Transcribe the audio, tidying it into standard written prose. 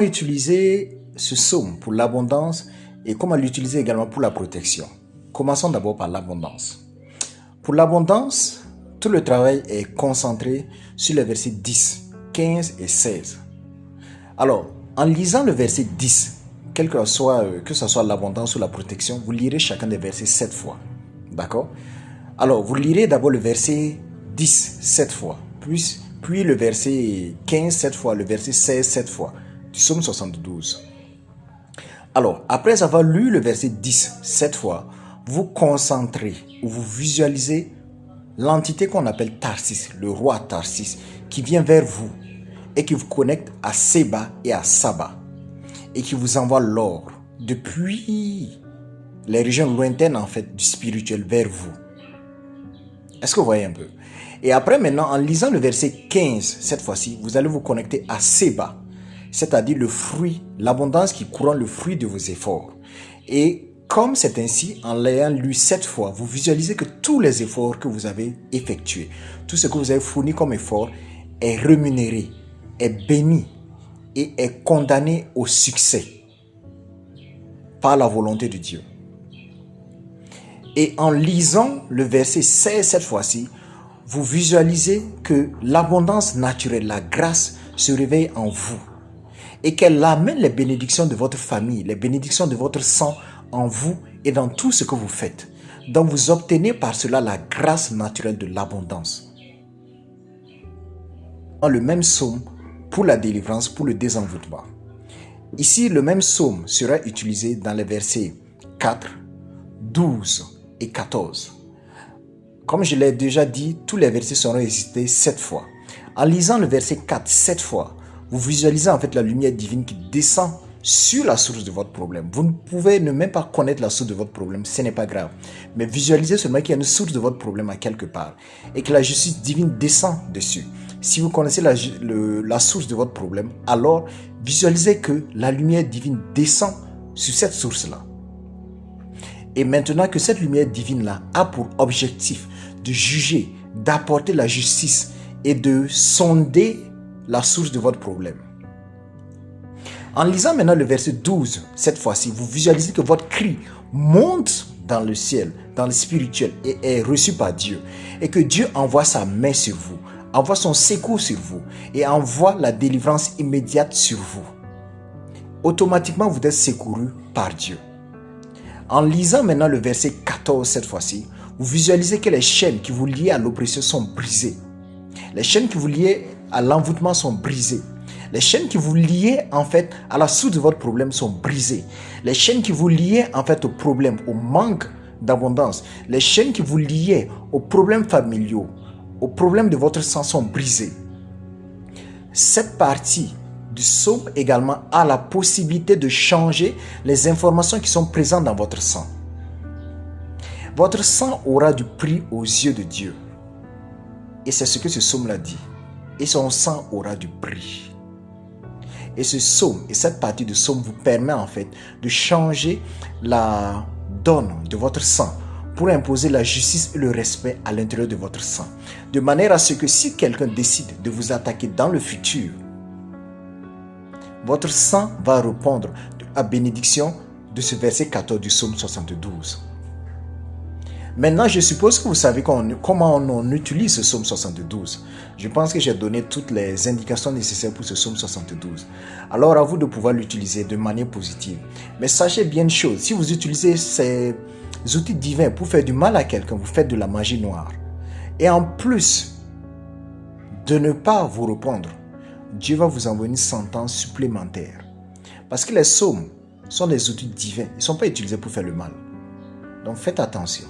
Utiliser ce psaume pour l'abondance et comment l'utiliser également pour la protection. Commençons d'abord par l'abondance. Pour l'abondance, tout le travail est concentré sur les versets 10, 15 et 16. Alors, en lisant le verset 10, que ce soit l'abondance ou la protection, vous lirez chacun des versets 7 fois. D'accord? Alors, vous lirez d'abord le verset 10 7 fois, puis le verset 15 7 fois, le verset 16 7 fois. Du psaume 72. Alors, après avoir lu le verset 10 7 fois, vous concentrez ou vous visualisez l'entité qu'on appelle Tarsis, le roi Tarsis, qui vient vers vous et qui vous connecte à Séba et à Saba et qui vous envoie l'or depuis les régions lointaines en fait du spirituel vers vous. Est-ce que vous voyez un peu? Et après maintenant, en lisant le verset 15 cette fois-ci, vous allez vous connecter à Séba, c'est-à-dire le fruit, l'abondance qui couronne le fruit de vos efforts. Et comme c'est ainsi, en l'ayant lu 7 fois, vous visualisez que tous les efforts que vous avez effectués, tout ce que vous avez fourni comme effort est rémunéré, est béni et est condamné au succès par la volonté de Dieu. Et en lisant le verset 16 cette fois-ci, vous visualisez que l'abondance naturelle, la grâce se réveille en vous et qu'elle amène les bénédictions de votre famille, les bénédictions de votre sang en vous et dans tout ce que vous faites. Donc vous obtenez par cela la grâce naturelle de l'abondance. Le même psaume pour la délivrance, pour le désenvoûtement. Ici, le même psaume sera utilisé dans les versets 4, 12 et 14. Comme je l'ai déjà dit, tous les versets seront récités 7 fois. En lisant le verset 4 7 fois, vous visualisez en fait la lumière divine qui descend sur la source de votre problème. Vous ne pouvez ne même pas connaître la source de votre problème, ce n'est pas grave. Mais visualisez seulement qu'il y a une source de votre problème à quelque part et que la justice divine descend dessus. Si vous connaissez la source de votre problème, alors visualisez que la lumière divine descend sur cette source-là. Et maintenant que cette lumière divine-là a pour objectif de juger, d'apporter la justice et de sonder la source de votre problème. En lisant maintenant le verset 12, cette fois-ci, vous visualisez que votre cri monte dans le ciel, dans le spirituel et est reçu par Dieu. Et que Dieu envoie sa main sur vous, envoie son secours sur vous et envoie la délivrance immédiate sur vous. Automatiquement, vous êtes secouru par Dieu. En lisant maintenant le verset 14 cette fois-ci, vous visualisez que les chaînes qui vous liaient à l'oppression sont brisées. Les chaînes qui vous liaient à l'envoûtement sont brisées. Les chaînes qui vous liaient en fait à la source de votre problème sont brisées. Les chaînes qui vous liaient en fait au problème, au manque d'abondance, les chaînes qui vous liaient aux problèmes familiaux, aux problèmes de votre sang sont brisées. Cette partie du psaume également a la possibilité de changer les informations qui sont présentes dans votre sang. Votre sang aura du prix aux yeux de Dieu. Et c'est ce que ce psaume-là dit. Et son sang aura du prix. Et ce psaume, et cette partie du psaume vous permet en fait de changer la donne de votre sang pour imposer la justice et le respect à l'intérieur de votre sang. De manière à ce que si quelqu'un décide de vous attaquer dans le futur, votre sang va répondre à la bénédiction de ce verset 14 du psaume 72. Maintenant, je suppose que vous savez comment on utilise ce psaume 72. Je pense que j'ai donné toutes les indications nécessaires pour ce psaume 72. Alors, à vous de pouvoir l'utiliser de manière positive. Mais sachez bien une chose, si vous utilisez ces outils divins pour faire du mal à quelqu'un, vous faites de la magie noire. Et en plus de ne pas vous répondre, Dieu va vous envoyer une sentence supplémentaire. Parce que les psaumes sont des outils divins. Ils ne sont pas utilisés pour faire le mal. Donc faites attention.